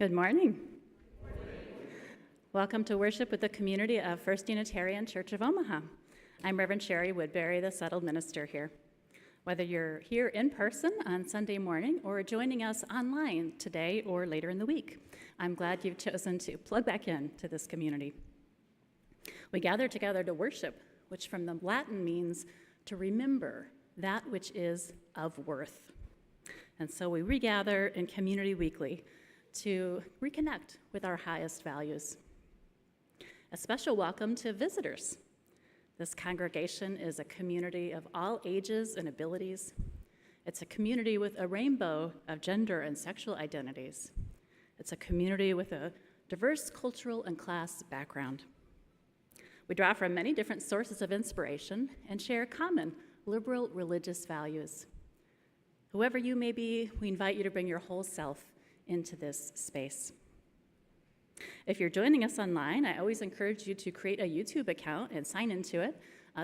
Good morning. Welcome to worship with the community of First Unitarian Church of Omaha. I'm Reverend Sharia Woodbury, the settled minister here. Whether you're here in person on Sunday morning or joining us online today or later in the week, I'm glad you've chosen to plug back in to this community. We gather together to worship, which from the Latin means to remember that which is of worth. And so we regather in community weekly to reconnect with our highest values. A special welcome to visitors. This congregation is a community of all ages and abilities. It's a community with a rainbow of gender and sexual identities. It's a community with a diverse cultural and class background. We draw from many different sources of inspiration and share common liberal religious values. Whoever you may be, we invite you to bring your whole self into this space. If you're joining us online, I always encourage you to create a YouTube account and sign into it.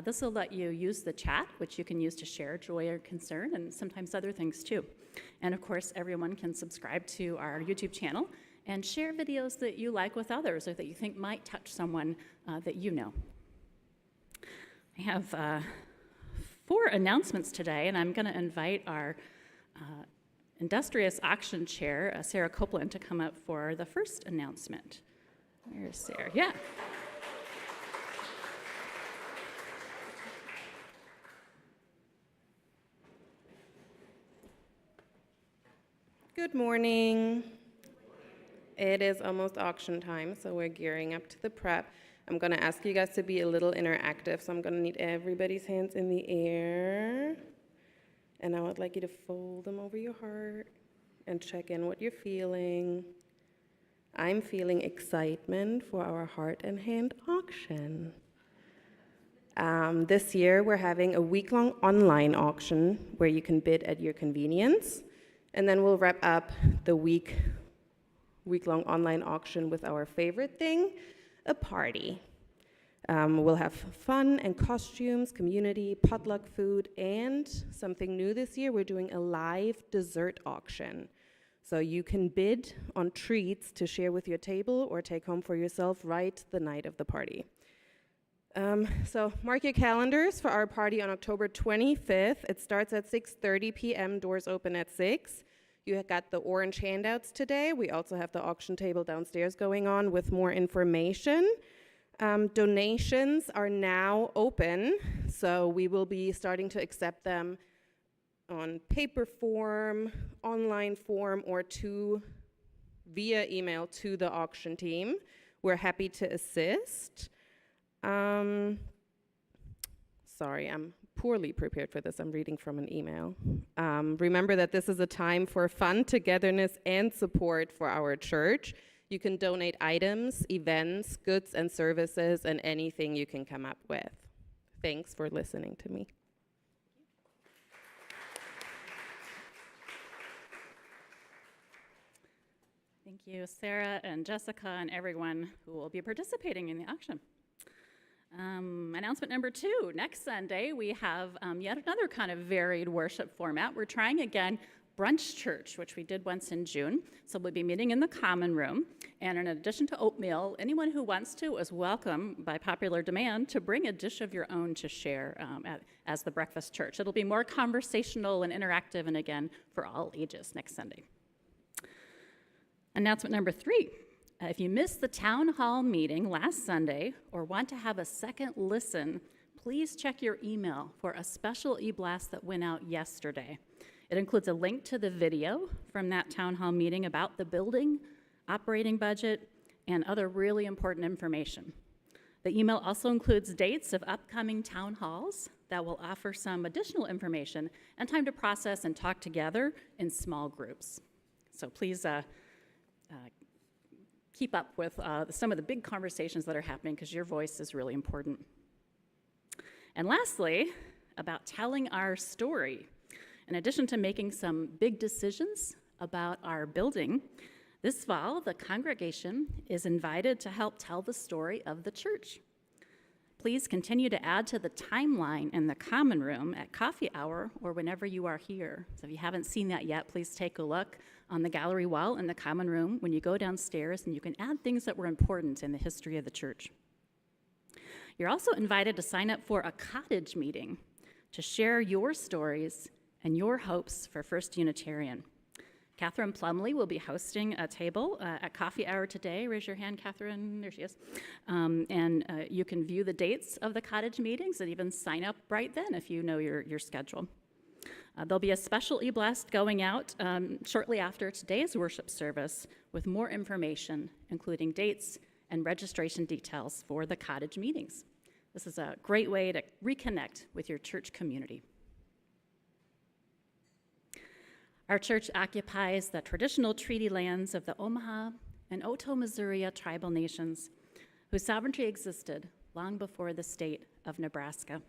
This will let you use the chat, which you can use to share joy or concern, and sometimes other things too. And of course, everyone can subscribe to our YouTube channel and share videos that you like with others or that you think might touch someone that you know. I have 4 announcements today, and I'm going to invite our industrious auction chair, Sarah Copeland, to come up for the first announcement. Where's Sarah? Yeah. Good morning. It is almost auction time, so we're gearing up to the prep. I'm going to ask you guys to be a little interactive, so I'm going to need everybody's hands in the air. And I would like you to fold them over your heart and check in what you're feeling. I'm feeling excitement for our heart and hand auction. This year, we're having a week-long online auction where you can bid at your convenience. And then we'll wrap up the week-long online auction with our favorite thing, a party. We'll have fun and costumes, community, potluck food, and something new this year, we're doing a live dessert auction. So you can bid on treats to share with your table or take home for yourself right the night of the party. So mark your calendars for our party on October 25th. It starts at 6:30 p.m., doors open at 6. You got the orange handouts today. We also have the auction table downstairs going on with more information. Donations are now open, so we will be starting to accept them on paper form, online form, or via email to the auction team. We're happy to assist. Sorry, I'm poorly prepared for this. I'm reading from an email. Remember that this is a time for fun, togetherness, and support for our church. You can donate items, events, goods, and services, and anything you can come up with. Thanks for listening to me. Thank you, Sarah and Jessica and everyone who will be participating in the auction. Announcement number 2, next Sunday we have yet another kind of varied worship format. We're trying again brunch church, which we did once in June. So we'll be meeting in the common room. And in addition to oatmeal, anyone who wants to is welcome by popular demand to bring a dish of your own to share as the breakfast church. It'll be more conversational and interactive, and again, for all ages next Sunday. Announcement number 3. If you missed the town hall meeting last Sunday or want to have a second listen, please check your email for a special e-blast that went out yesterday. It includes a link to the video from that town hall meeting about the building, operating budget, and other really important information. The email also includes dates of upcoming town halls that will offer some additional information and time to process and talk together in small groups. So please keep up with some of the big conversations that are happening because your voice is really important. And lastly, about telling our story. In addition to making some big decisions about our building, this fall the congregation is invited to help tell the story of the church. please continue to add to the timeline in the common room at coffee hour or whenever you are here. So if you haven't seen that yet, please take a look on the gallery wall in the common room when you go downstairs, and you can add things that were important in the history of the church. You're also invited to sign up for a cottage meeting to share your stories and your hopes for First Unitarian. Catherine Plumley will be hosting a table at coffee hour today. Raise your hand, Catherine. There she is. You can view the dates of the cottage meetings and even sign up right then if you know your schedule. There'll be a special e-blast going out shortly after today's worship service with more information, including dates and registration details for the cottage meetings. This is a great way to reconnect with your church community. Our church occupies the traditional treaty lands of the Omaha and Otoe-Missouri tribal nations, whose sovereignty existed long before the state of Nebraska.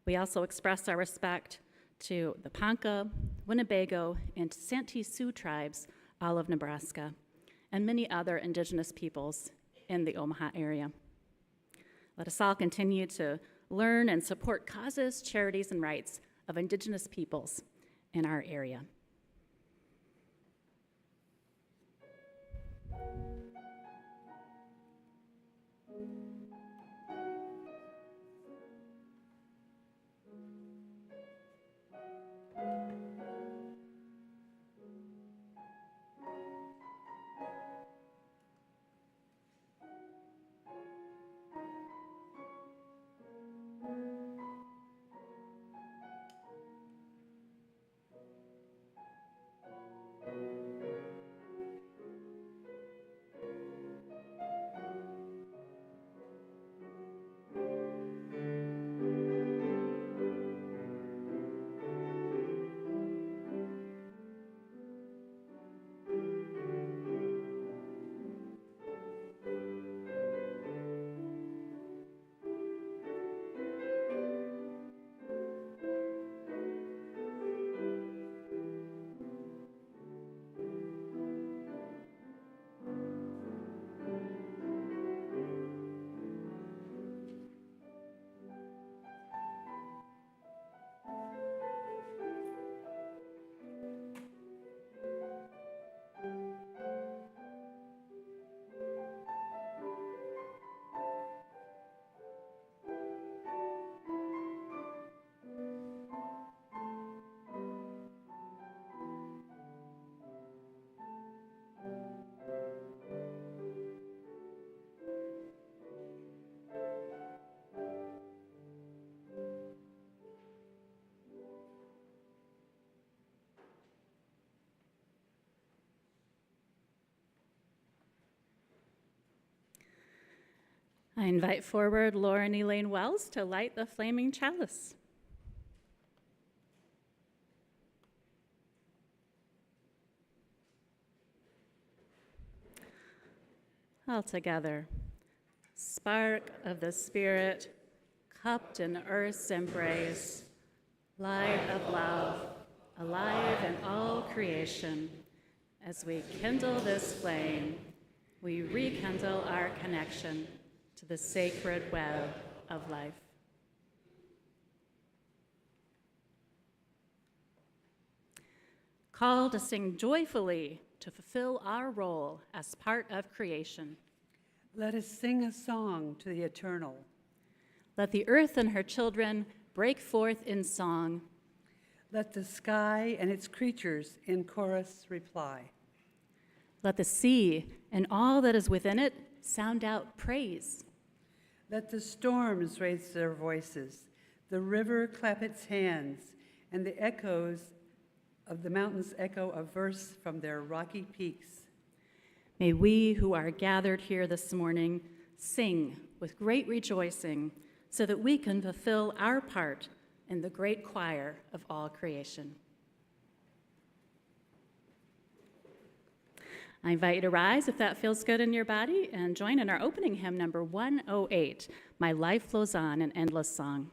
We also express our respect to the Ponca, Winnebago, and Santee Sioux tribes, all of Nebraska, and many other indigenous peoples in the Omaha area. Let us all continue to learn and support causes, charities, and rights of indigenous peoples in our area. I invite forward Lauren Elaine Wells to light the flaming chalice. All together. Spark of the Spirit, cupped in earth's embrace, light of love, alive in all creation. As we kindle this flame, we rekindle our connection to the sacred web of life. Called to sing joyfully to fulfill our role as part of creation. Let us sing a song to the eternal. Let the earth and her children break forth in song. Let the sky and its creatures in chorus reply. Let the sea and all that is within it sound out praise. Let the storms raise their voices, the river clap its hands, and the echoes of the mountains echo a verse from their rocky peaks. May we who are gathered here this morning sing with great rejoicing so that we can fulfill our part in the great choir of all creation. I invite you to rise if that feels good in your body and join in our opening hymn number 108, My Life Flows On, an Endless Song.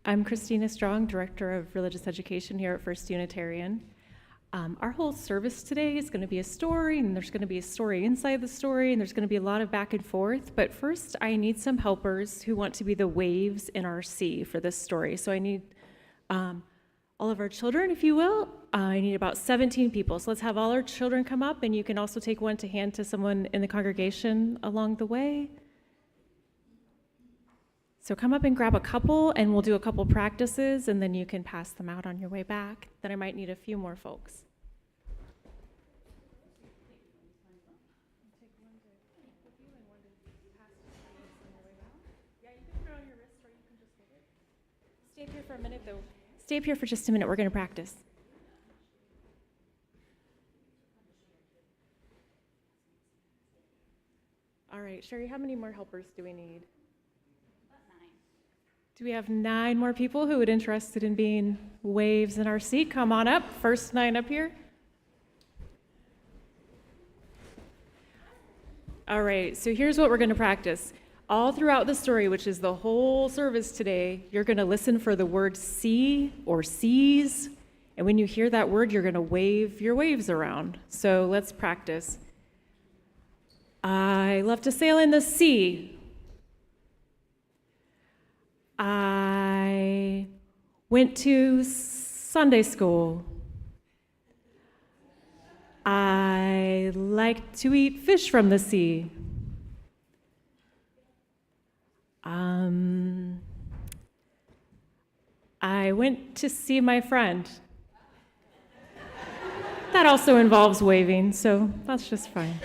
I'm Christina Strong, Director of Religious Education here at First Unitarian. Our whole service today is going to be a story, and there's going to be a story inside the story, and there's going to be a lot of back and forth. But first, I need some helpers who want to be the waves in our sea for this story. So I need all of our children, if you will. I need about 17 people. So let's have all our children come up, and you can also take one to hand to someone in the congregation along the way. So come up and grab a couple, and we'll do a couple practices, and then you can pass them out on your way back. Then I might need a few more folks. Stay up here for a minute, though. Stay up here for just a minute. We're going to practice. All right, Sherry, how many more helpers do we need? Do we have 9 more people who would be interested in being waves in our sea? Come on up. First 9 up here. All right, so here's what we're going to practice. All throughout the story, which is the whole service today, you're going to listen for the word sea or seas. And when you hear that word, you're going to wave your waves around. So let's practice. I love to sail in the sea. I went to Sunday school. I like to eat fish from the sea. I went to see my friend. That also involves waving, so that's just fine.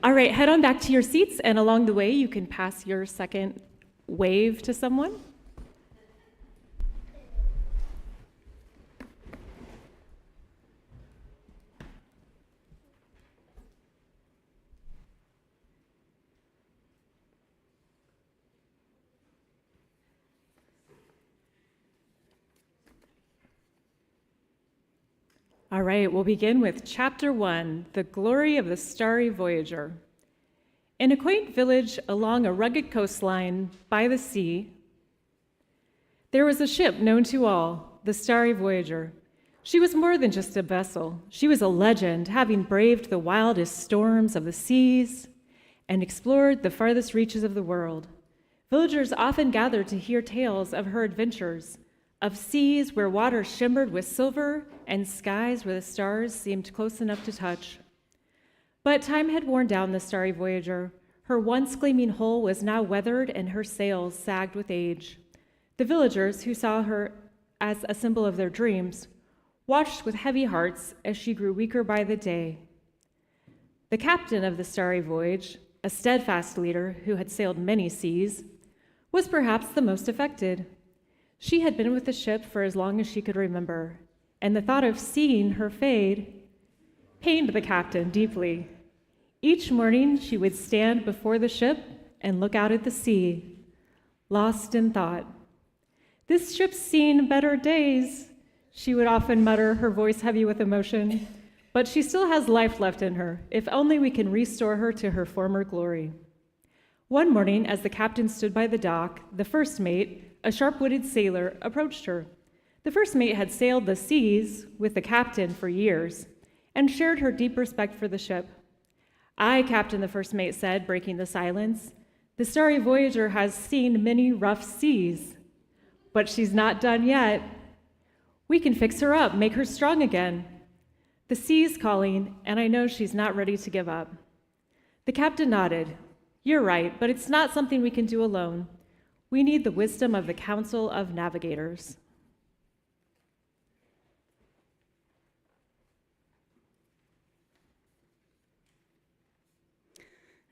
All right, head on back to your seats, and along the way, you can pass your second wave to someone. All right, we'll begin with Chapter 1, The Glory of the Starry Voyager. In a quaint village along a rugged coastline by the sea, there was a ship known to all, the Starry Voyager. She was more than just a vessel. She was a legend, having braved the wildest storms of the seas and explored the farthest reaches of the world. Villagers often gathered to hear tales of her adventures, of seas where water shimmered with silver and skies where the stars seemed close enough to touch. But time had worn down the Starry Voyager. Her once gleaming hull was now weathered and her sails sagged with age. The villagers, who saw her as a symbol of their dreams, watched with heavy hearts as she grew weaker by the day. The captain of the Starry Voyage, a steadfast leader who had sailed many seas, was perhaps the most affected. She had been with the ship for as long as she could remember, and the thought of seeing her fade pained the captain deeply. Each morning, she would stand before the ship and look out at the sea, lost in thought. "This ship's seen better days," she would often mutter, her voice heavy with emotion. "But she still has life left in her, if only we can restore her to her former glory." One morning, as the captain stood by the dock, the first mate, a sharp-witted sailor, approached her. The first mate had sailed the seas with the captain for years and shared her deep respect for the ship. "Aye, Captain," the first mate said, breaking the silence. "The Starry Voyager has seen many rough seas, but she's not done yet. We can fix her up, make her strong again. The sea's calling, and I know she's not ready to give up." The captain nodded. "You're right, but it's not something we can do alone. We need the wisdom of the Council of Navigators."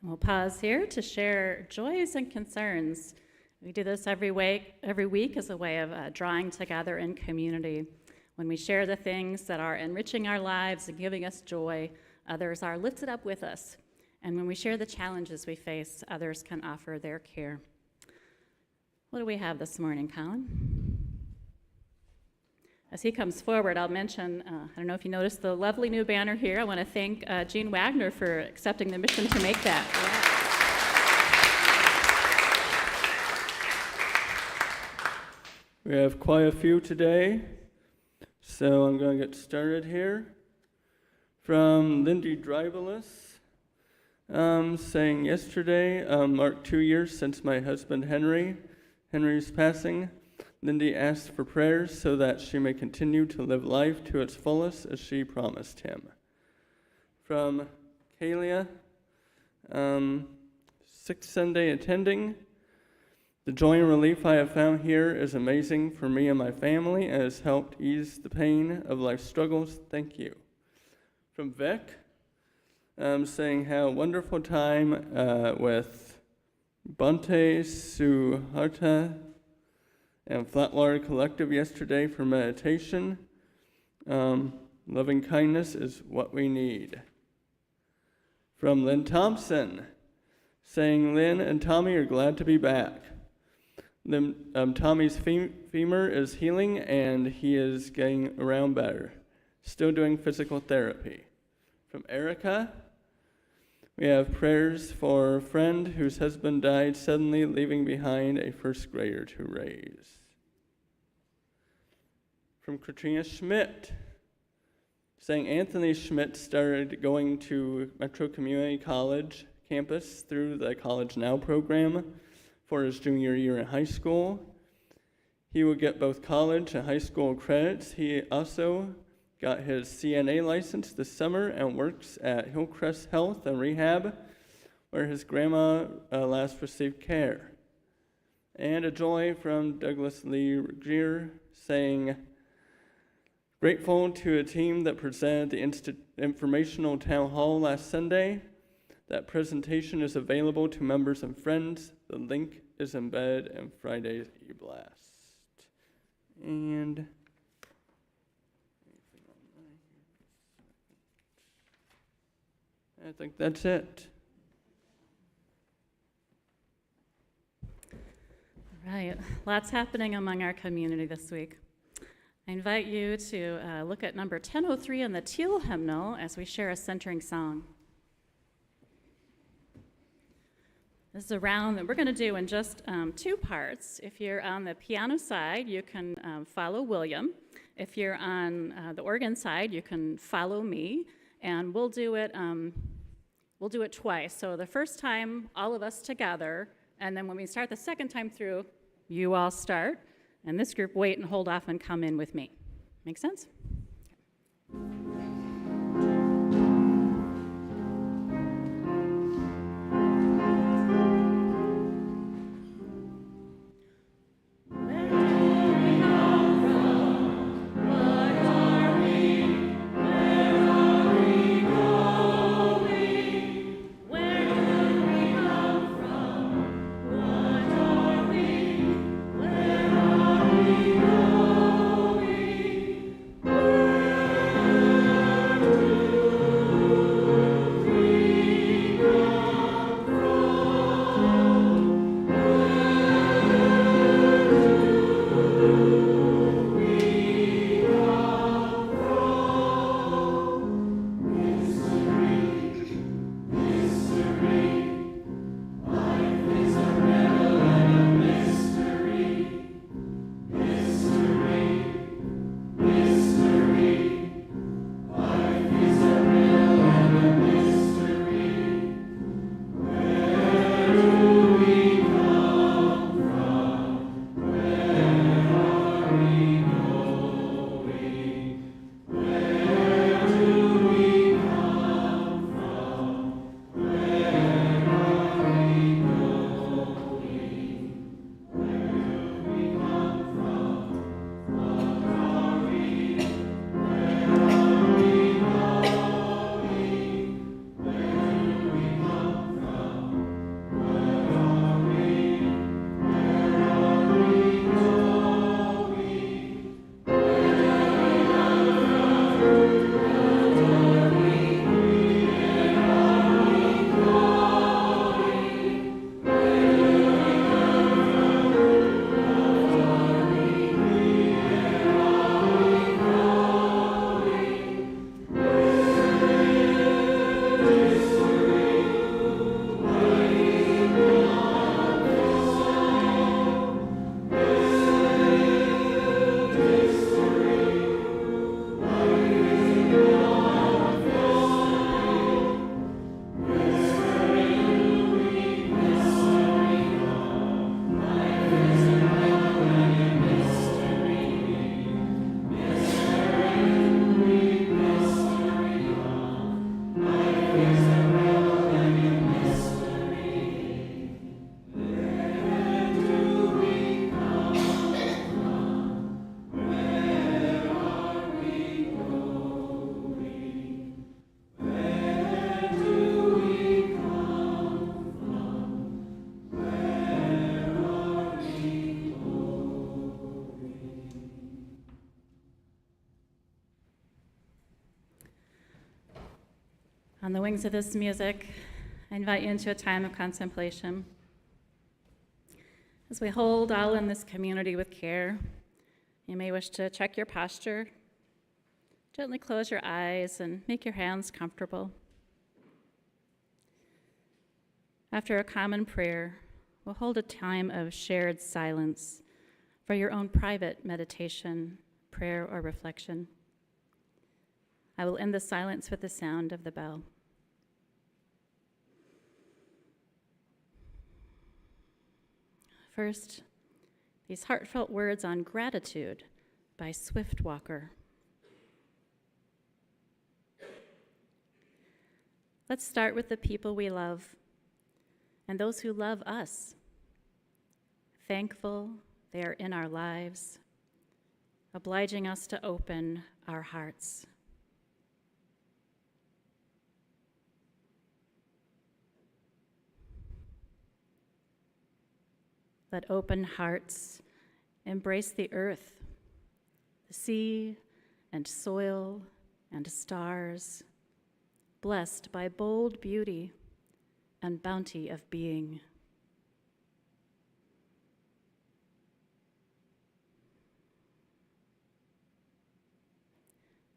We'll pause here to share joys and concerns. We do this every week as a way of drawing together in community. When we share the things that are enriching our lives and giving us joy, others are lifted up with us. And when we share the challenges we face, others can offer their care. What do we have this morning, Colin? As he comes forward, I'll mention, I don't know if you noticed the lovely new banner here. I want to thank Jean Wagner for accepting the mission to make that. We have quite a few today, so I'm going to get started here. From Lindy Drivelis, saying yesterday marked 2 years since my husband Henry's passing. Lindy asked for prayers so that she may continue to live life to its fullest as she promised him. From Kalia, sixth Sunday attending. The joy and relief I have found here is amazing for me and my family and has helped ease the pain of life's struggles. Thank you. From Vic, saying how wonderful time with Bante, Suharta, and Flatwater Collective yesterday for meditation. Loving kindness is what we need. From Lynn Thompson, saying Lynn and Tommy are glad to be back. Tommy's femur is healing and he is getting around better. Still doing physical therapy. From Erica, we have prayers for a friend whose husband died suddenly, leaving behind a first grader to raise. From Katrina Schmidt, saying Anthony Schmidt started going to Metro Community College campus through the College Now program for his junior year in high school. He will get both college and high school credits. He also got his CNA license this summer and works at Hillcrest Health and Rehab, where his grandma last received care. And a joy from Douglas Lee Regier, saying, grateful to a team that presented the informational town hall last Sunday. That presentation is available to members and friends. The link is embedded in Friday's e-blast. And I think that's it. All right, lots happening among our community this week. I invite you to look at number 1003 in the Teal hymnal as we share a centering song. This is a round that we're going to do in just 2 parts. If you're on the piano side, you can follow William. If you're on the organ side, you can follow me, and we'll do it twice. So the first time, all of us together, and then when we start the second time through, you all start, and this group wait and hold off and come in with me. Make sense? Where On the wings of this music, I invite you into a time of contemplation. As we hold all in this community with care, you may wish to check your posture, gently close your eyes, and make your hands comfortable. After a common prayer, we'll hold a time of shared silence for your own private meditation, prayer, or reflection. I will end the silence with the sound of the bell. First, these heartfelt words on gratitude by Swiftwalker. Let's start with the people we love and those who love us. Thankful they are in our lives, obliging us to open our hearts. Let open hearts embrace the earth, the sea and soil and stars, blessed by bold beauty and bounty of being.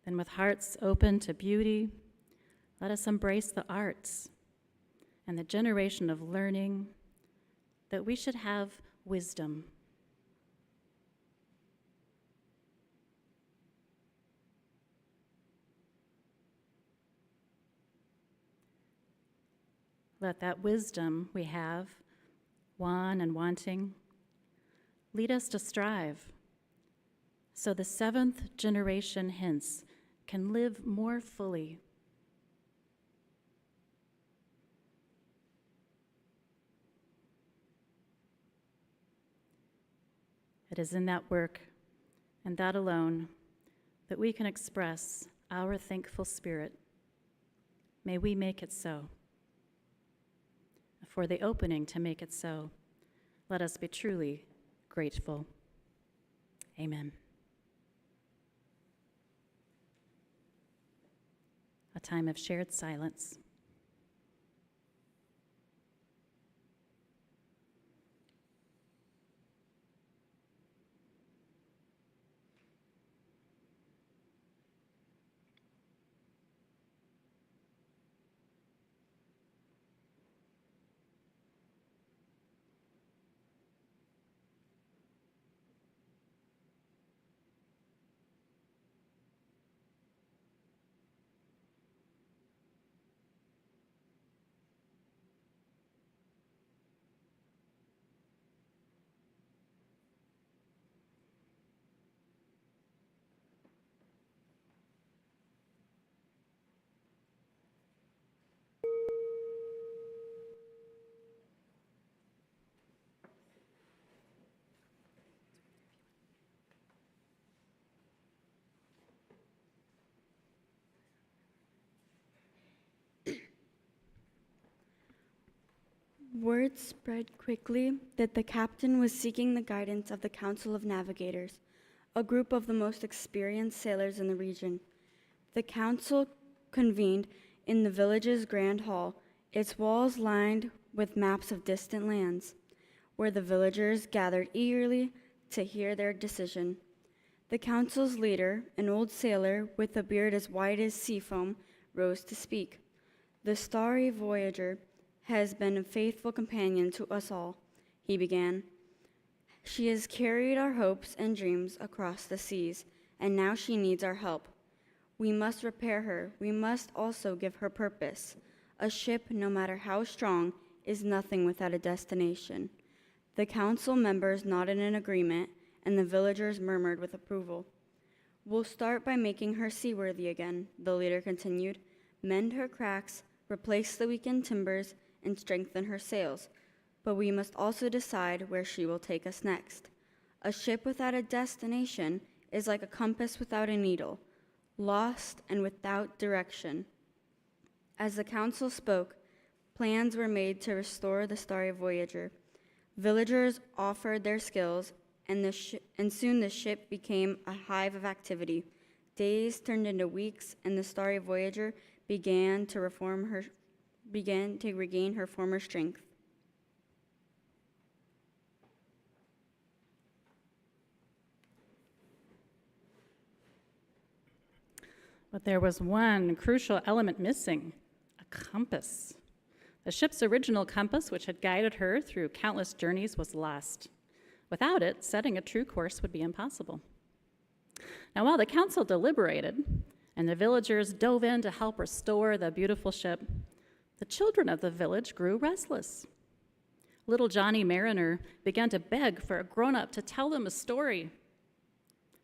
Then with hearts open to beauty, let us embrace the arts and the generation of learning that we should have wisdom. Let that wisdom we have, won and wanting, lead us to strive, so the seventh generation hence can live more fully. It is in that work and that alone that we can express our thankful spirit. May we make it so. For the opening to make it so, let us be truly grateful. Amen. A time of shared silence. Word spread quickly that the captain was seeking the guidance of the Council of Navigators, a group of the most experienced sailors in the region. The council convened in the village's grand hall, its walls lined with maps of distant lands, where the villagers gathered eagerly to hear their decision. The council's leader, an old sailor with a beard as white as sea foam, rose to speak. The Starry Voyager has been a faithful companion to us all, he began. She has carried our hopes and dreams across the seas, and now she needs our help. We must repair her. We must also give her purpose. A ship, no matter how strong, is nothing without a destination. The council members nodded in agreement, and the villagers murmured with approval. We'll start by making her seaworthy again, the leader continued. Mend her cracks, replace the weakened timbers, and strengthen her sails, but we must also decide where she will take us next. A ship without a destination is like a compass without a needle, lost and without direction. As the council spoke, plans were made to restore the Starry Voyager. Villagers offered their skills, and soon the ship became a hive of activity. Days turned into weeks, and the Starry Voyager began to regain her former strength. But there was one crucial element missing: a compass. The ship's original compass, which had guided her through countless journeys, was lost. Without it, setting a true course would be impossible. Now, while the council deliberated and the villagers dove in to help restore the beautiful ship, the children of the village grew restless. Little Johnny Mariner began to beg for a grown-up to tell them a story.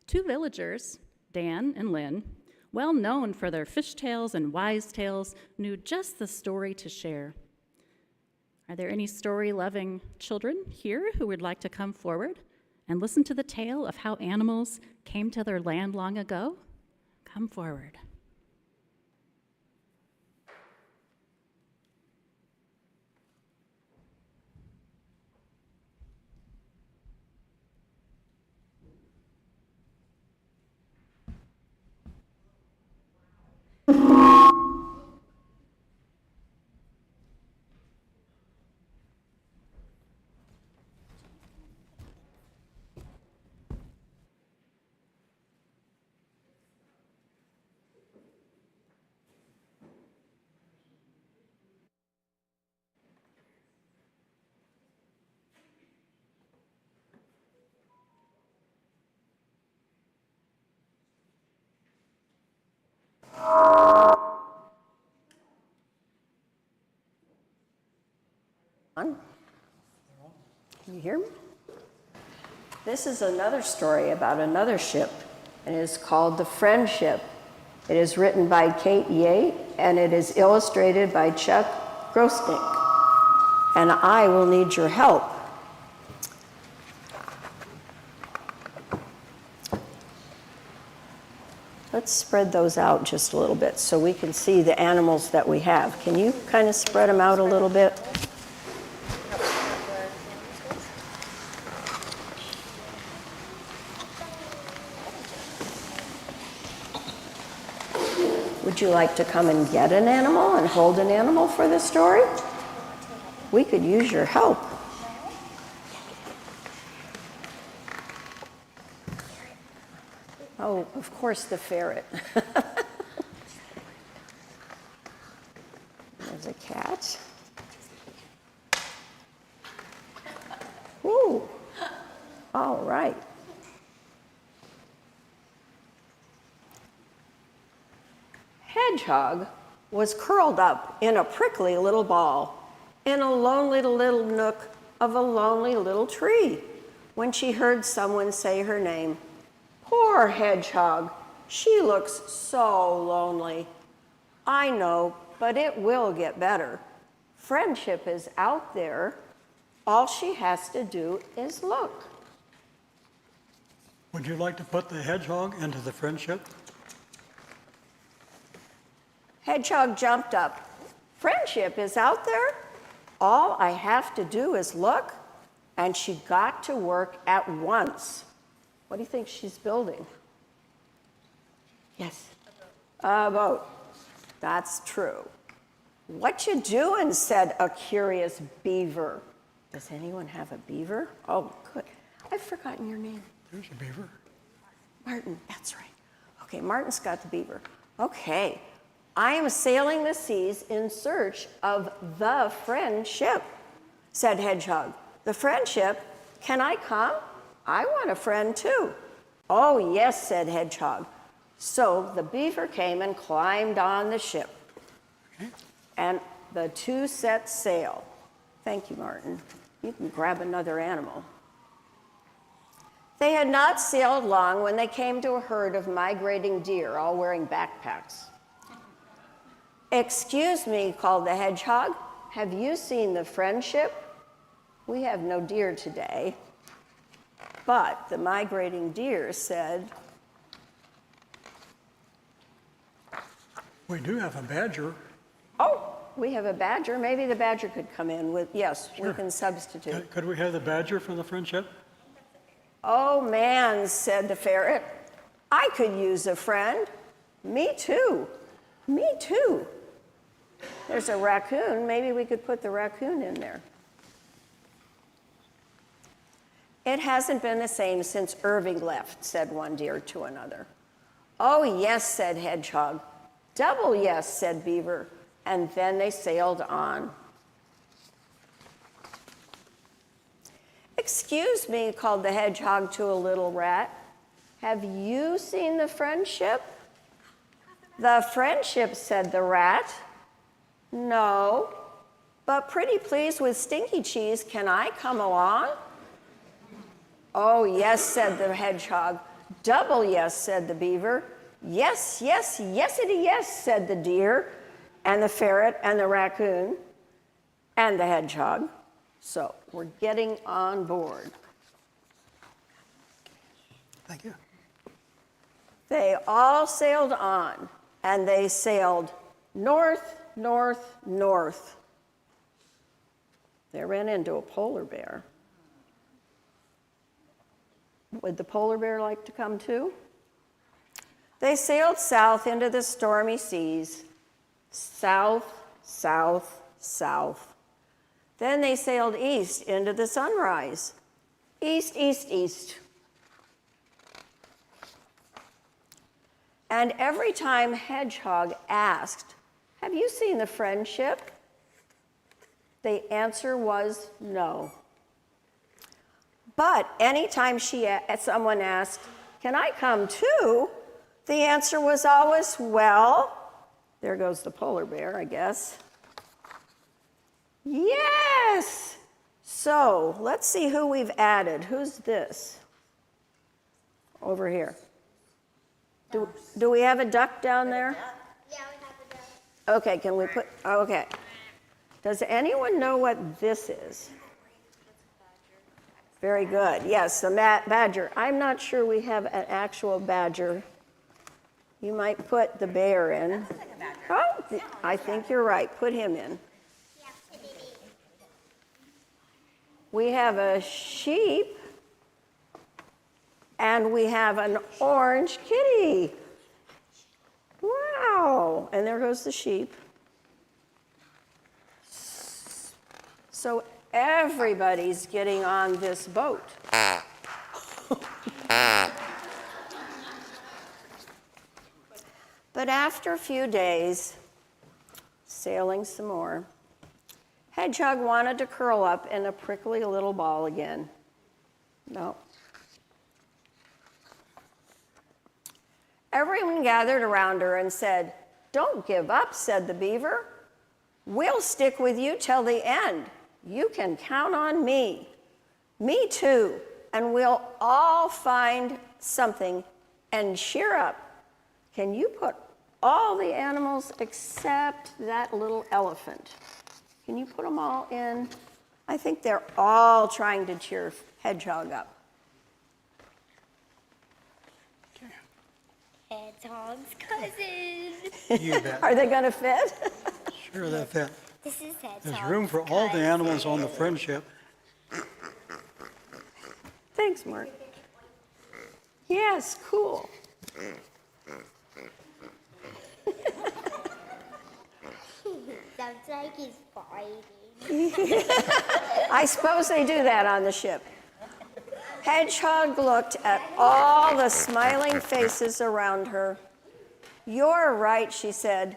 Two villagers, Dan and Lynn, well known for their fish tales and wise tales, knew just the story to share. Are there any story-loving children here who would like to come forward and listen to the tale of how animals came to their land long ago? Come forward. On. Can you hear me? This is another story about another ship, and it is called The Friendship. It is written by Kate Yates, and it is illustrated by Chuck Grosnick. And I will need your help. Let's spread those out just a little bit so we can see the animals that we have. Can you kind of spread them out a little bit? Would you like to come and get an animal and hold an animal for this story? We could use your help. Oh, of course, the ferret. There's a cat. Ooh, all right. Hedgehog was curled up in a prickly little ball in a lonely little nook of a lonely little tree when she heard someone say her name. Poor Hedgehog, she looks so lonely. I know, but it will get better. Friendship is out there. All she has to do is look. Would you like to put the hedgehog into the friendship? Hedgehog jumped up. Friendship is out there. All I have to do is look, and she got to work at once. What do you think she's building? Yes. A boat. That's true. What you doing? Said a curious beaver. Does anyone have a beaver? Oh, good. I've forgotten your name. There's a beaver. Martin, that's right. Okay, Martin's got the beaver. Okay. I am sailing the seas in search of the friendship, said Hedgehog. The friendship? Can I come? I want a friend too. Oh, yes, said Hedgehog. So the beaver came and climbed on the ship. Okay. And the two set sail. Thank you, Martin. You can grab another animal. They had not sailed long when they came to a herd of migrating deer, all wearing backpacks. Excuse me, called the hedgehog. Have you seen the friendship? We have no deer today. But the migrating deer said, We do have a badger. oh, we have a badger. Maybe the badger could come in with, yes, Sure. we can substitute. Could we have the badger from the friendship? Oh, man, said the ferret. I could use a friend. Me too. Me too. There's a raccoon. Maybe we could put the raccoon in there. It hasn't been the same since Irving left, said one deer to another. Oh, yes, said Hedgehog. Double yes, said Beaver. And then they sailed on. Excuse me, called the hedgehog to a little rat. Have you seen the Friendship? The Friendship, said the rat. No, but pretty pleased with Stinky Cheese, can I come along? Oh, yes, said the hedgehog. Double yes, said the beaver. Yes, yes, yesity yes, said the deer, and the ferret, and the raccoon, and the hedgehog. So we're getting on board. Thank you. They all sailed on, and they sailed north, north, north. They ran into a polar bear. Would the polar bear like to come too? They sailed south into the stormy seas. South, south, south. Then they sailed east into the sunrise. East, east, east. And every time Hedgehog asked, have you seen the Friendship? The answer was no. But anytime someone asked, can I come too? The answer was always, well, there goes the polar bear, I guess. Yes! So let's see who we've added. Who's this? Over here. Do we have a duck down there? Yeah, we have a duck. Okay, can we put, okay. Does anyone know what this is? Very good. Yes, the badger. I'm not sure we have an actual badger. You might put the bear in. Oh, I think you're right. Put him in. We have a sheep, and we have an orange kitty. Wow. And there goes the sheep. So everybody's getting on this boat. But after a few days, sailing some more, Hedgehog wanted to curl up in a prickly little ball again. No. Everyone gathered around her and said, don't give up, said the beaver. We'll stick with you till the end. You can count on me. Me too. And we'll all find something and cheer up. Can you put all the animals except that little elephant? Can you put them all in? I think they're all trying to cheer Hedgehog up. Hedgehog's cousin. You bet. Are they going to fit? Sure, that fit. This is Hedgehog's There's room for all the animals on the Friendship. Thanks, Mark. Yes, cool. Sounds like he's fighting. I suppose they do that on the ship. Hedgehog looked at all the smiling faces around her. You're right, she said.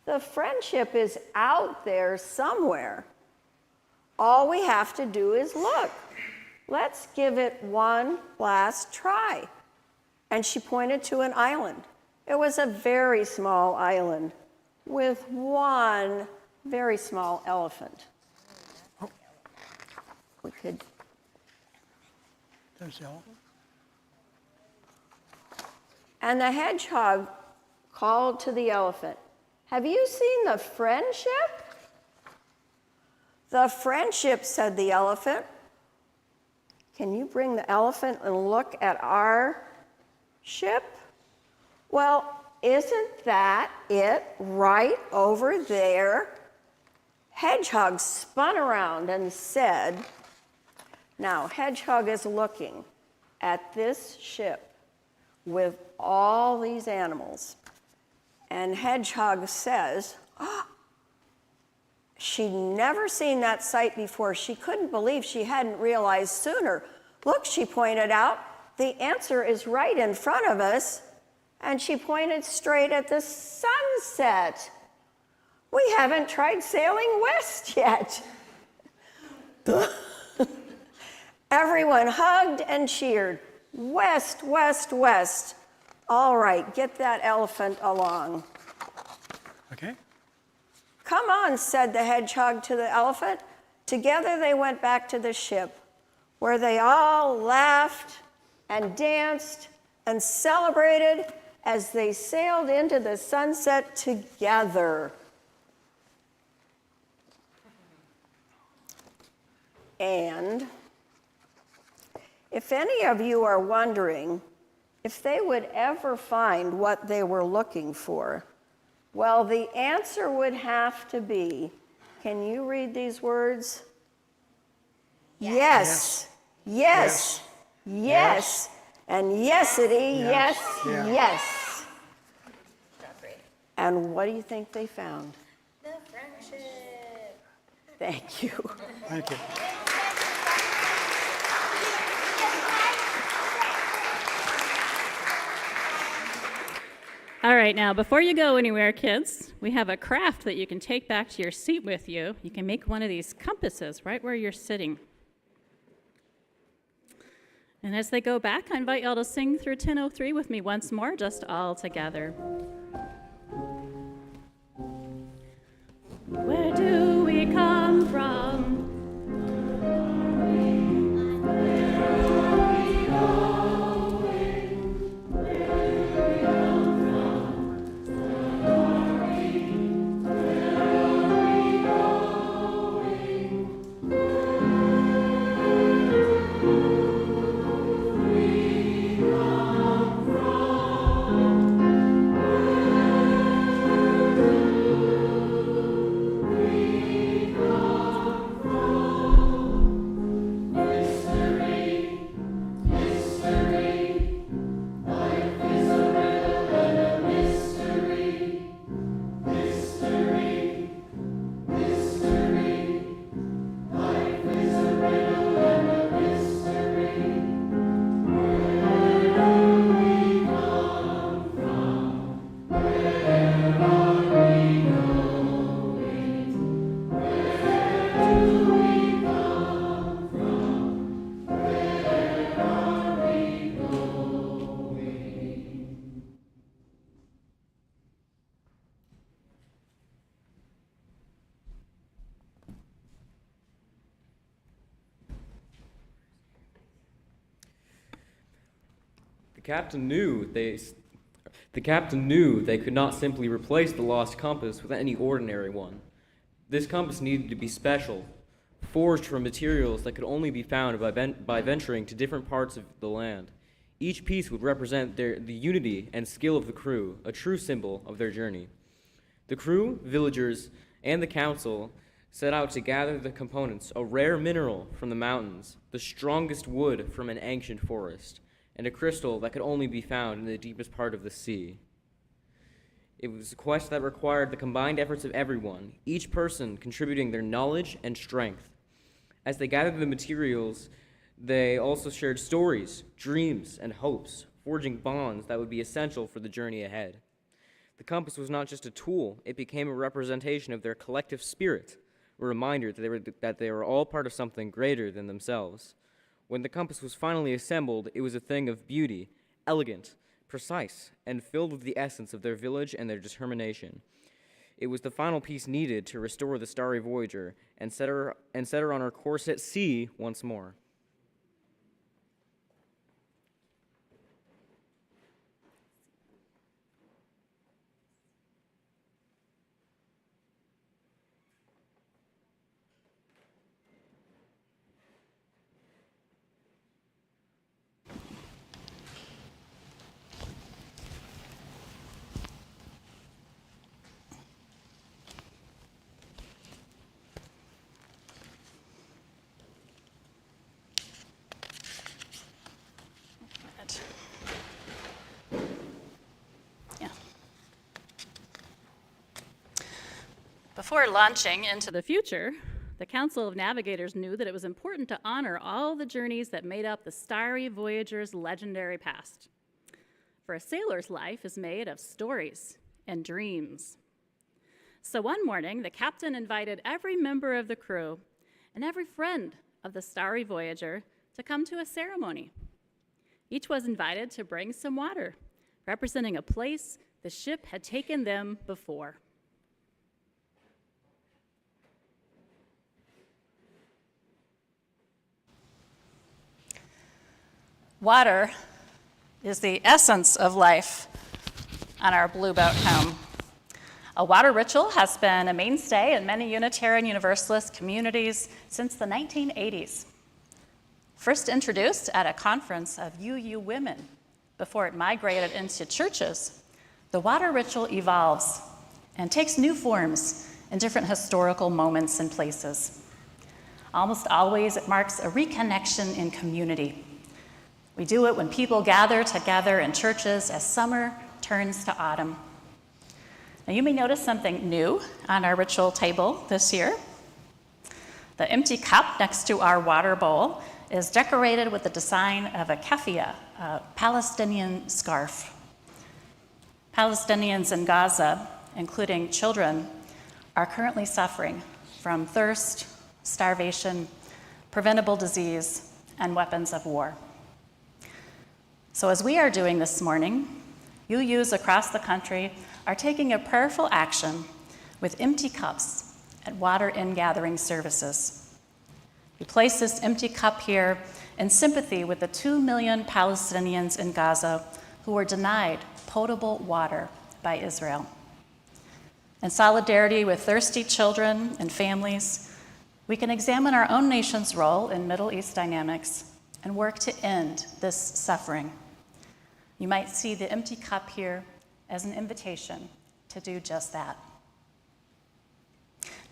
The Friendship is out there somewhere. All we have to do is look. Let's give it one last try. And she pointed to an island. It was a very small island with one very small elephant. We could. There's the elephant. And the hedgehog called to the elephant, have you seen the Friendship? The Friendship, said the elephant. Can you bring the elephant and look at our ship? Well, isn't that it right over there? Hedgehog spun around and said, now Hedgehog is looking at this ship with all these animals. And Hedgehog says, oh, She'd never seen that sight before. She couldn't believe she hadn't realized sooner. Look, she pointed out, the answer is right in front of us. And she pointed straight at the sunset. We haven't tried sailing west yet. Everyone hugged and cheered. West, west, west. All right, get that elephant along. Okay. Come on, said the hedgehog to the elephant. Together they went back to the ship, where they all laughed and danced and celebrated as they sailed into the sunset together. And if any of you are wondering if they would ever find what they were looking for, well, the answer would have to be, can you read these words? Yes, yes, yes, and yesity, yes, yes. And what do you think they found? The friendship. Thank you. Thank you. All right, now before you go anywhere, kids, we have a craft that you can take back to your seat with you. You can make one of these compasses right where you're sitting. And as they go back, I invite y'all to sing through 1003 with me once more, just all together. Where do we come from? The captain knew they could not simply replace the lost compass with any ordinary one. This compass needed to be special, forged from materials that could only be found by venturing to different parts of the land. Each piece would represent the unity and skill of the crew, a true symbol of their journey. The crew, villagers, and the council set out to gather the components, a rare mineral from the mountains, the strongest wood from an ancient forest, and a crystal that could only be found in the deepest part of the sea. It was a quest that required the combined efforts of everyone, each person contributing their knowledge and strength. As they gathered the materials, they also shared stories, dreams, and hopes, forging bonds that would be essential for the journey ahead. The compass was not just a tool, it became a representation of their collective spirit, a reminder that they were all part of something greater than themselves. When the compass was finally assembled, it was a thing of beauty, elegant, precise, and filled with the essence of their village and their determination. It was the final piece needed to restore the Starry Voyager and set her on her course at sea once more. Before launching into the future, the Council of Navigators knew that it was important to honor all the journeys that made up the Starry Voyager's legendary past. For a sailor's life is made of stories and dreams. So one morning, the captain invited every member of the crew and every friend of the Starry Voyager to come to a ceremony. Each was invited to bring some water, representing a place the ship had taken them before. Water is the essence of life on our blue boat home. A water ritual has been a mainstay in many Unitarian Universalist communities since the 1980s. First introduced at a conference of UU women before it migrated into churches, the water ritual evolves and takes new forms in different historical moments and places. Almost always, it marks a reconnection in community. We do it when people gather together in churches as summer turns to autumn. Now, you may notice something new on our ritual table this year. The empty cup next to our water bowl is decorated with the design of a keffiyeh, a Palestinian scarf. Palestinians in Gaza, including children, are currently suffering from thirst, starvation, preventable disease, and weapons of war. So as we are doing this morning, UUs across the country are taking a prayerful action with empty cups at water in-gathering services. We place this empty cup here in sympathy with the 2 million Palestinians in Gaza who were denied potable water by Israel. In solidarity with thirsty children and families, we can examine our own nation's role in Middle East dynamics and work to end this suffering. You might see the empty cup here as an invitation to do just that.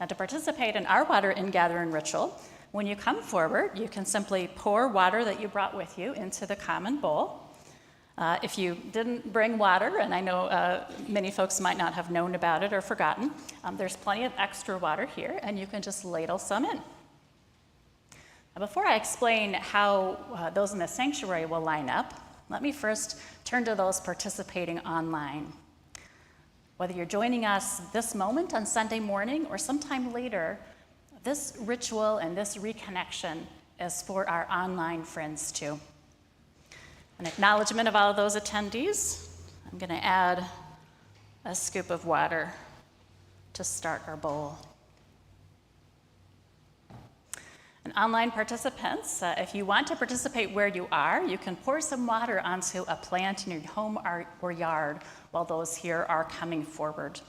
Now, to participate in our water in-gathering ritual, when you come forward, you can simply pour water that you brought with you into the common bowl. If you didn't bring water, and I know many folks might not have known about it or forgotten, there's plenty of extra water here, and you can just ladle some in. Now, before I explain how those in the sanctuary will line up, let me first turn to those participating online. Whether you're joining us this moment on Sunday morning or sometime later, this ritual and this reconnection is for our online friends too. In acknowledgement of all of those attendees, I'm going to add a scoop of water to start our bowl. And online participants, if you want to participate where you are, you can pour some water onto a plant in your home or yard while those here are coming forward.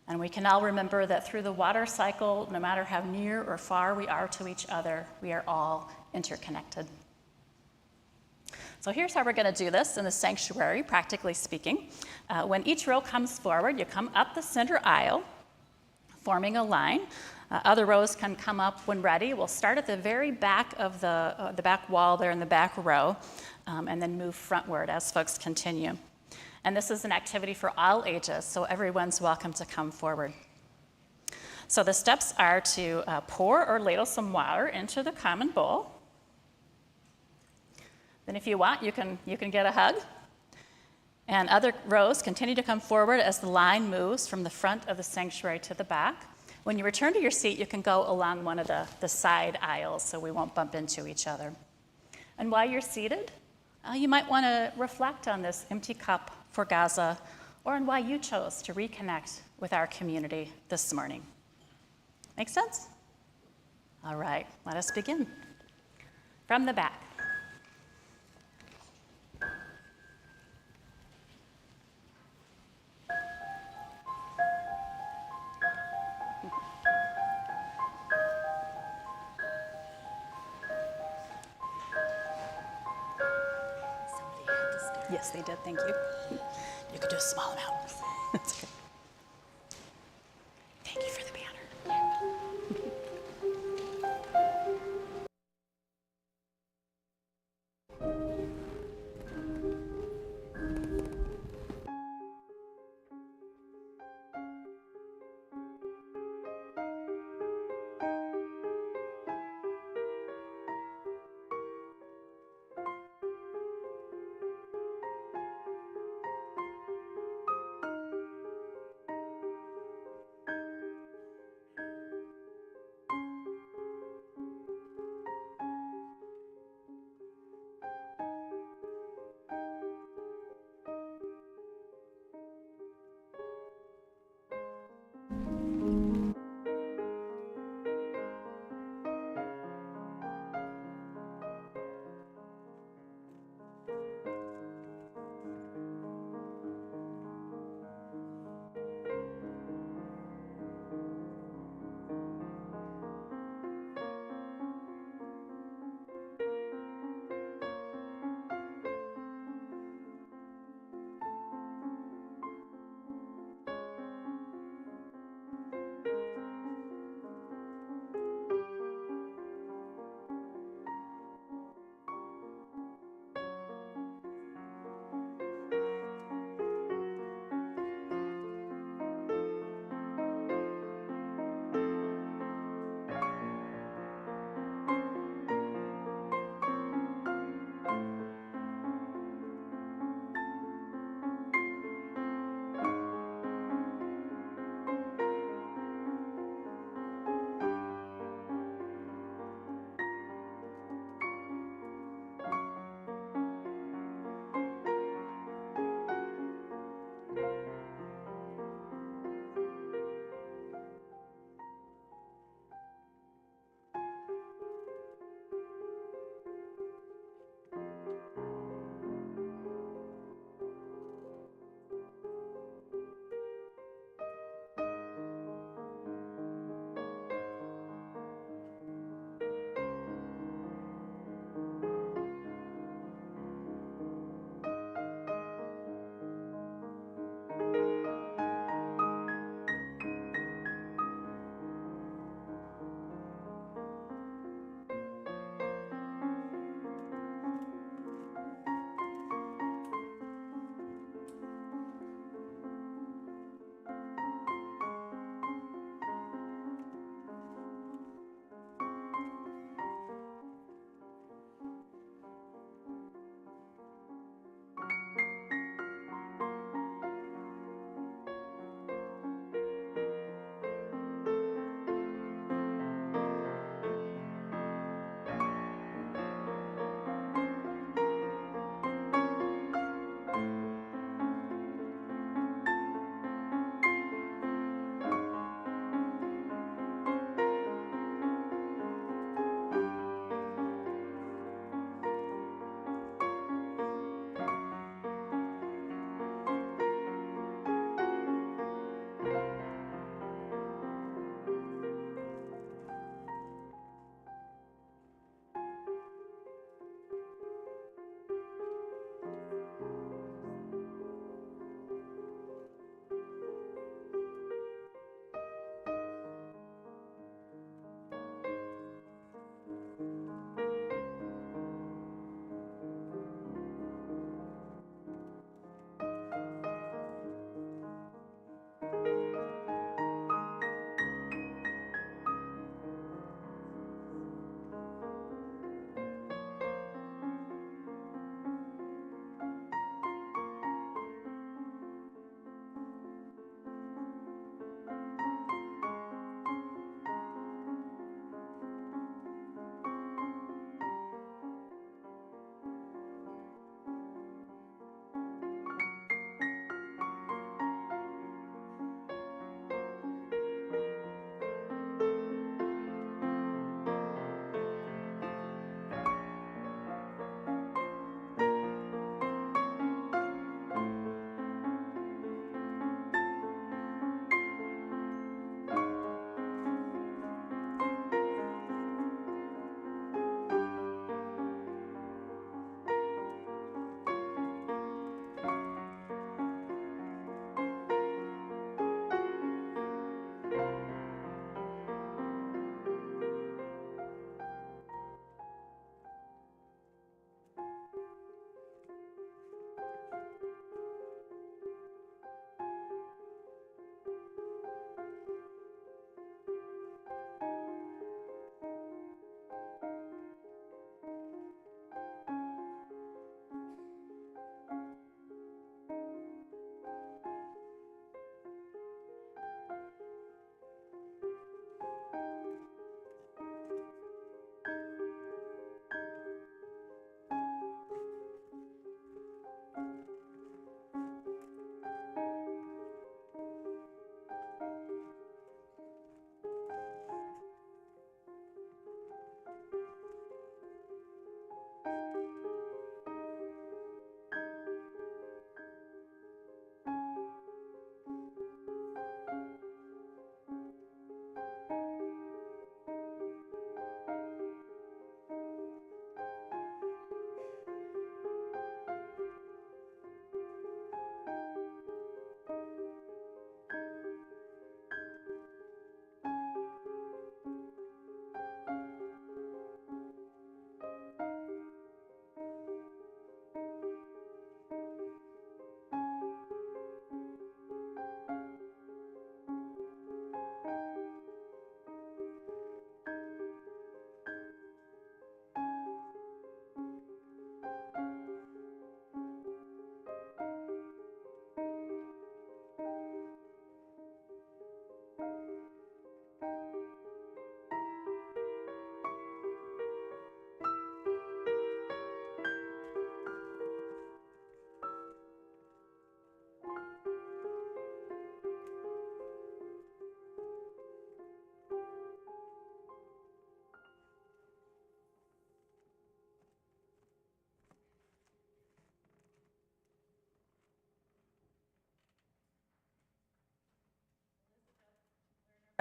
And we can all remember that through the water cycle, no matter how near or far we are to each other, we are all interconnected. So here's how we're going to do this in the sanctuary, practically speaking. When each row comes forward, you come up the center aisle, forming a line. Other rows can come up when ready. We'll start at the very back of the back wall there in the back row, and then move frontward as folks continue. And this is an activity for all ages, so everyone's welcome to come forward. So the steps are to pour or ladle some water into the common bowl. Then if you want, you can get a hug. And other rows continue to come forward as the line moves from the front of the sanctuary to the back. When you return to your seat, you can go along one of the side aisles so we won't bump into each other. And while you're seated, you might want to reflect on this empty cup for Gaza or on why you chose to reconnect with our community this morning. Make sense? All right, let us begin. From the back. Yes, they did, thank you. You could do a small amount. That's okay. Thank you for the banner.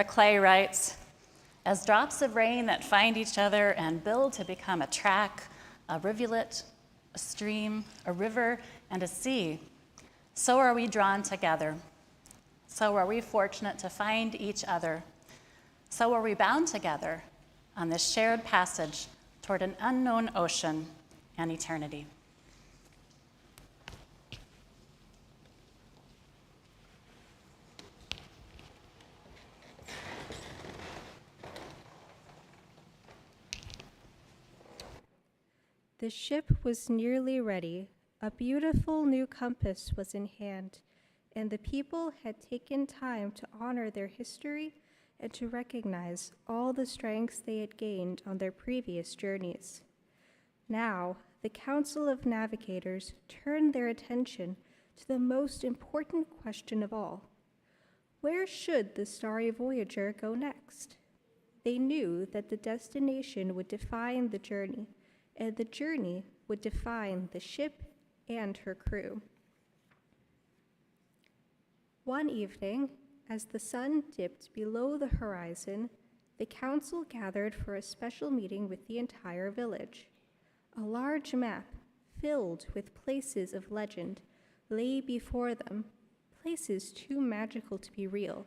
Clay writes, as drops of rain that find each other and build to become a track, a rivulet, a stream, a river, and a sea, so are we drawn together. So are we fortunate to find each other. So are we bound together on this shared passage toward an unknown ocean and eternity. The ship was nearly ready, A beautiful new compass was in hand, and the people had taken time to honor their history and to recognize all the strengths they had gained on their previous journeys. Now, the Council of Navigators turned their attention to the most important question of all. Where should the Starry Voyager go next? They knew that the destination would define the journey, and the journey would define the ship and her crew. One evening, as the sun dipped below the horizon, the council gathered for a special meeting with the entire village. A large map, filled with places of legend, lay before them, places too magical to be real,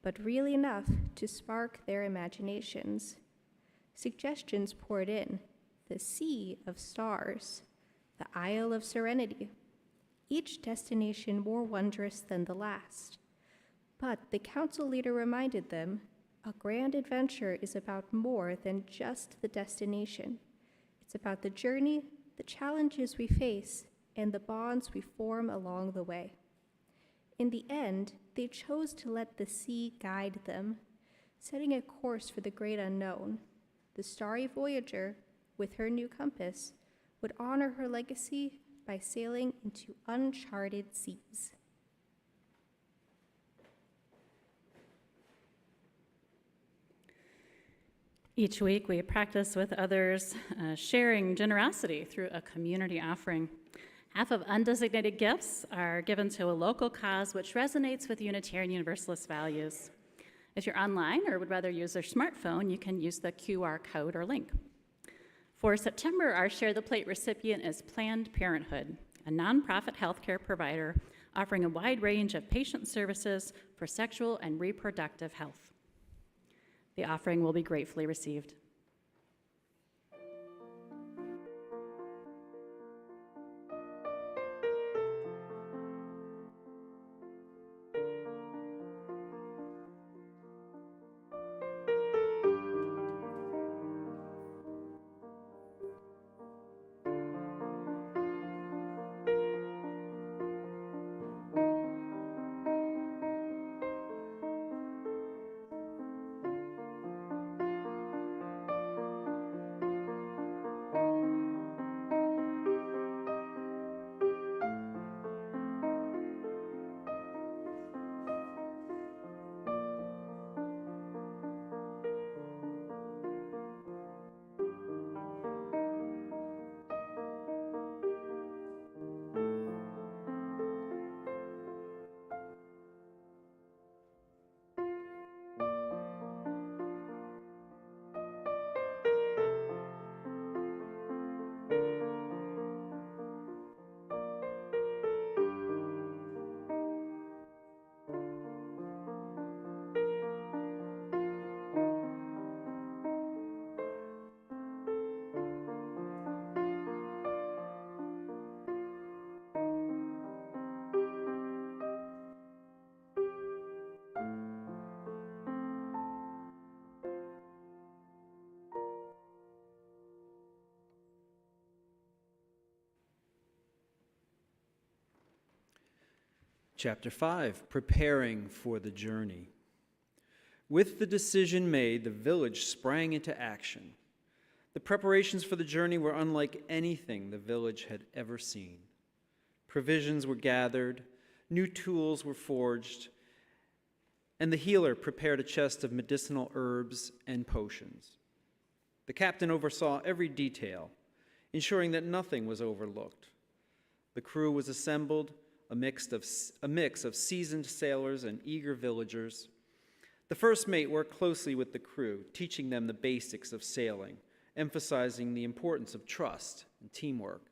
but real enough to spark their imaginations. Suggestions poured in: the Sea of Stars, the Isle of Serenity, each destination more wondrous than the last. But the council leader reminded them, a grand adventure is about more than just the destination. It's about the journey, the challenges we face, and the bonds we form along the way. In the end, they chose to let the sea guide them, setting a course for the great unknown. The Starry Voyager, with her new compass, would honor her legacy by sailing into uncharted seas. Each week, we practice with others, sharing generosity through a community offering. Half of undesignated gifts are given to a local cause which resonates with Unitarian Universalist values. If you're online or would rather use their smartphone, you can use the QR code or link. For September, our Share the Plate recipient is Planned Parenthood, a nonprofit healthcare provider offering a wide range of patient services for sexual and reproductive health. The offering will be gratefully received. Chapter 5, Preparing for the Journey. With the decision made, the village sprang into action. The preparations for the journey were unlike anything the village had ever seen. Provisions were gathered, new tools were forged, and the healer prepared a chest of medicinal herbs and potions. The captain oversaw every detail, ensuring that nothing was overlooked. The crew was assembled, a mix of seasoned sailors and eager villagers. The first mate worked closely with the crew, teaching them the basics of sailing, emphasizing the importance of trust and teamwork.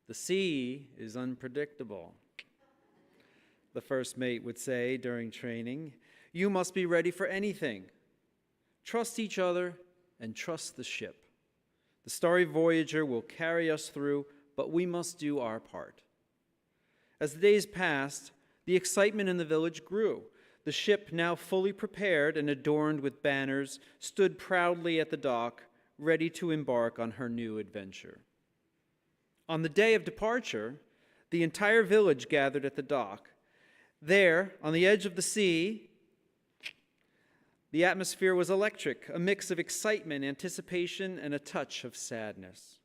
The sea is unpredictable, the first mate would say during training. You must be ready for anything. Trust each other and trust the ship. The Starry Voyager will carry us through, but we must do our part. As the days passed, the excitement in the village grew. The ship, now fully prepared and adorned with banners, stood proudly at the dock, ready to embark on her new adventure. On the day of departure, the entire village gathered at the dock. There, on the edge of the sea, the atmosphere was electric, a mix of excitement, anticipation, and a touch of sadness.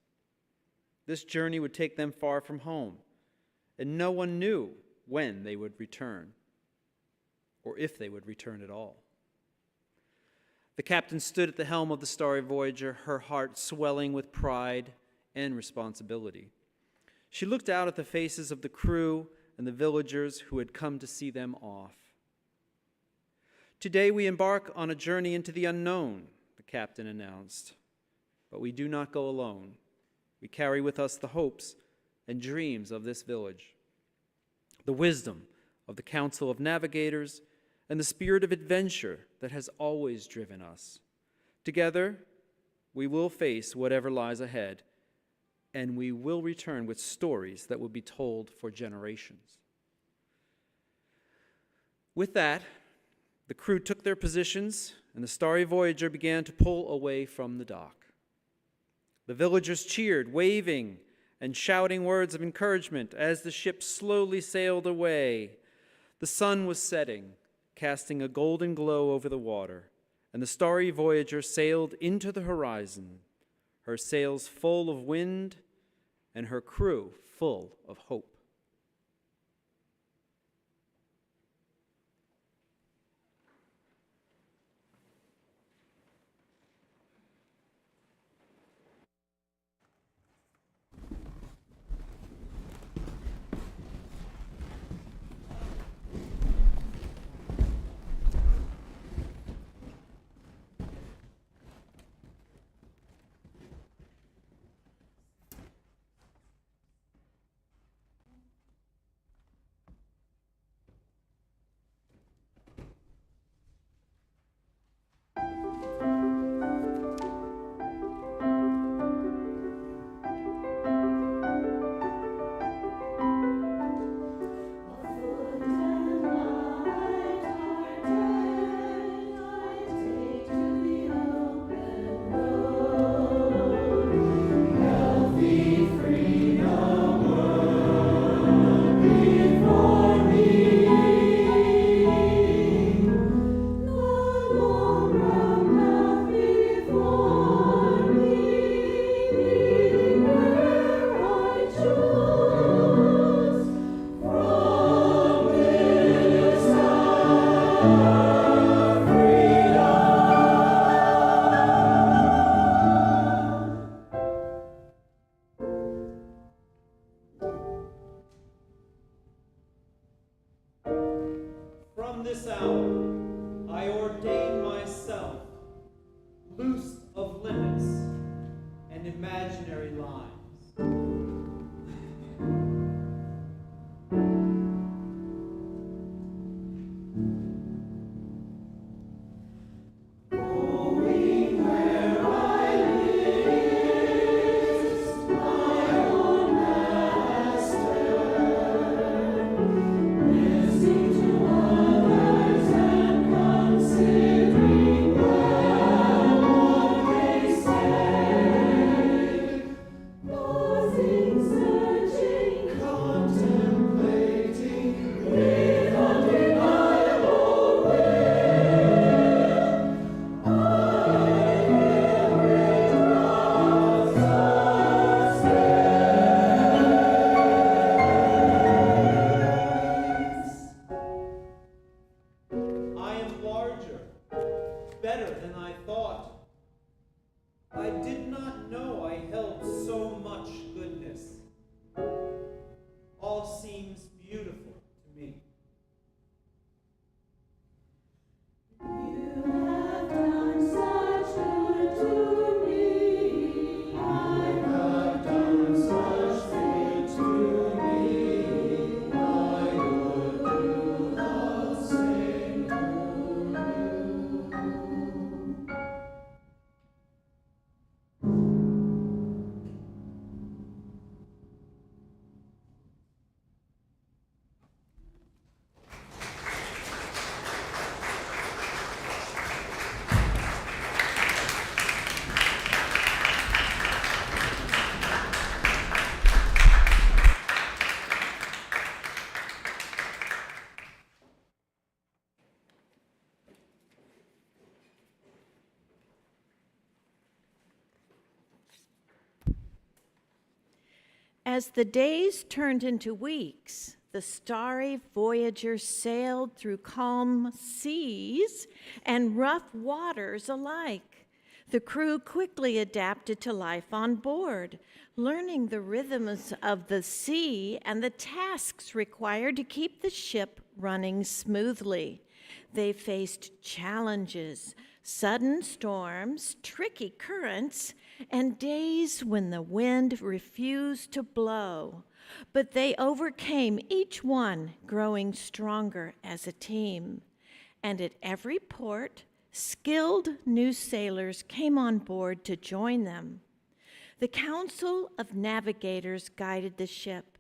This journey would take them far from home, and no one knew when they would return, or if they would return at all. The captain stood at the helm of the Starry Voyager, her heart swelling with pride and responsibility. She looked out at the faces of the crew and the villagers who had come to see them off. Today we embark on a journey into the unknown, the captain announced. But we do not go alone. We carry with us the hopes and dreams of this village, the wisdom of the Council of Navigators, and the spirit of adventure that has always driven us. Together, we will face whatever lies ahead, and we will return with stories that will be told for generations. With that, the crew took their positions, and the Starry Voyager began to pull away from the dock. The villagers cheered, waving and shouting words of encouragement as the ship slowly sailed away. The sun was setting, casting a golden glow over the water, and the Starry Voyager sailed into the horizon, her sails full of wind and her crew full of hope. From this hour, I ordain myself loose of limits and imaginary lines. As the days turned into weeks, the Starry Voyager sailed through calm seas and rough waters alike. The crew quickly adapted to life on board, learning the rhythms of the sea and the tasks required to keep the ship running smoothly. They faced challenges, sudden storms, tricky currents, and days when the wind refused to blow. But they overcame each one, growing stronger as a team. And at every port, skilled new sailors came on board to join them. The Council of Navigators guided the ship,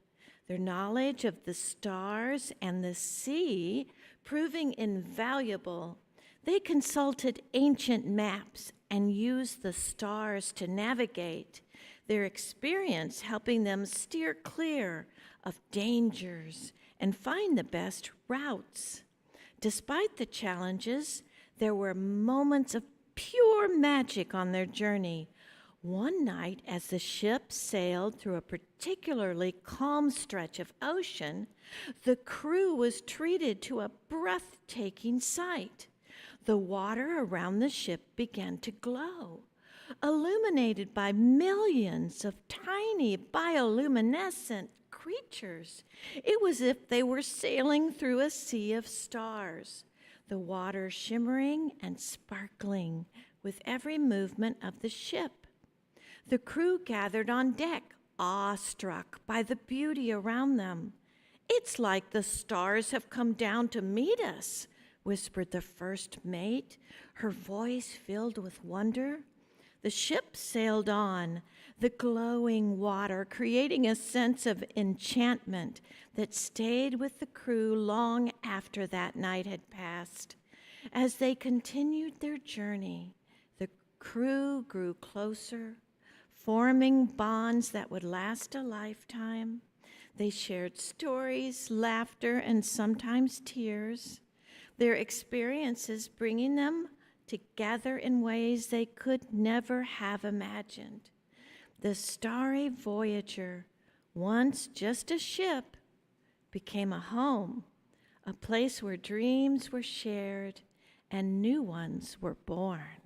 their knowledge of the stars and the sea proving invaluable. They consulted ancient maps and used the stars to navigate, their experience helping them steer clear of dangers and find the best routes. Despite the challenges, there were moments of pure magic on their journey. One night, as the ship sailed through a particularly calm stretch of ocean, the crew was treated to a breathtaking sight. The water around the ship began to glow, illuminated by millions of tiny bioluminescent creatures. It was as if they were sailing through a sea of stars, the water shimmering and sparkling with every movement of the ship. The crew gathered on deck, awestruck by the beauty around them. "It's like the stars have come down to meet us," whispered the first mate, her voice filled with wonder. The ship sailed on, the glowing water creating a sense of enchantment that stayed with the crew long after that night had passed. As they continued their journey, the crew grew closer, forming bonds that would last a lifetime. They shared stories, laughter, and sometimes tears, their experiences bringing them together in ways they could never have imagined. The Starry Voyager, once just a ship, became a home, a place where dreams were shared and new ones were born.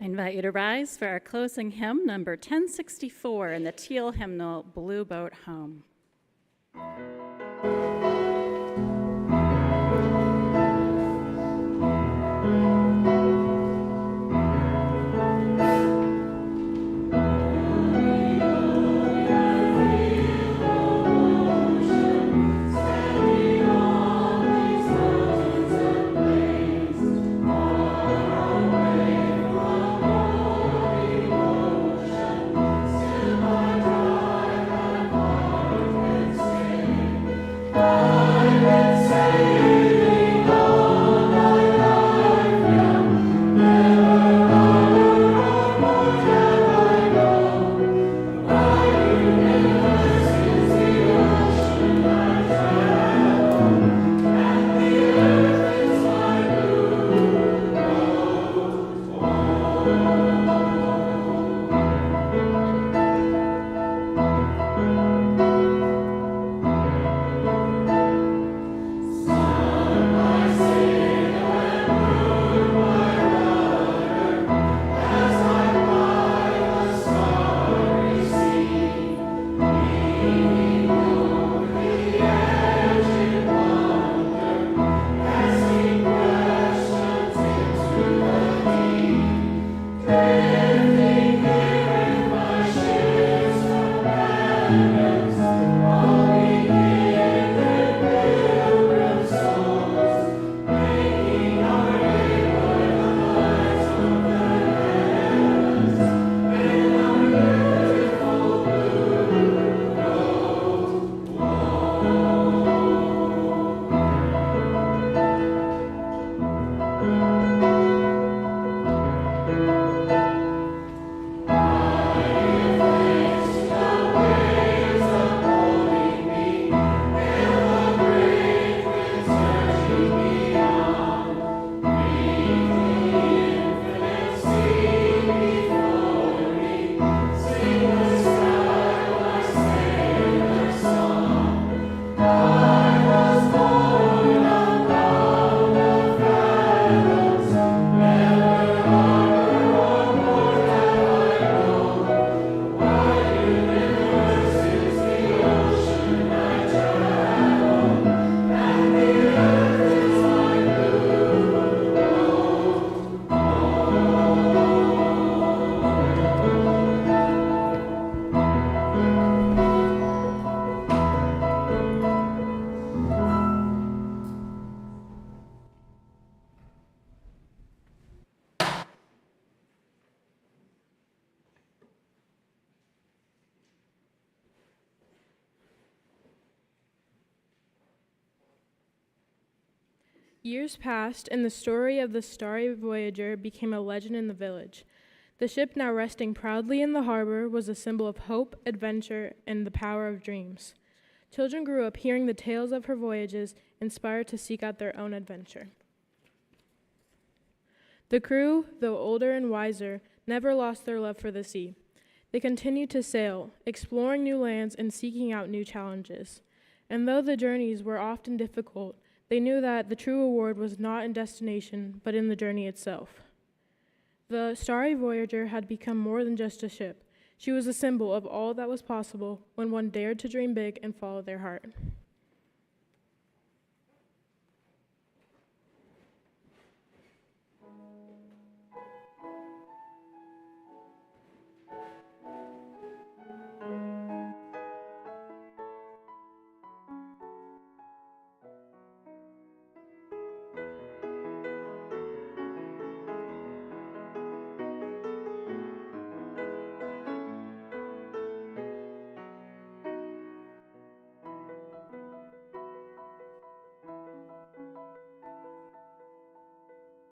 I invite you to rise for our closing hymn, number 1064, in the teal hymnal, Blue Boat Home. Years passed, and the story of the Starry Voyager became a legend in the village. The ship, now resting proudly in the harbor, was a symbol of hope, adventure, and the power of dreams. Children grew up hearing the tales of her voyages, inspired to seek out their own adventure. The crew, though older and wiser, never lost their love for the sea. They continued to sail, exploring new lands and seeking out new challenges. And though the journeys were often difficult, they knew that the true reward was not in destination, but in the journey itself. The Starry Voyager had become more than just a ship. She was a symbol of all that was possible when one dared to dream big and follow their heart.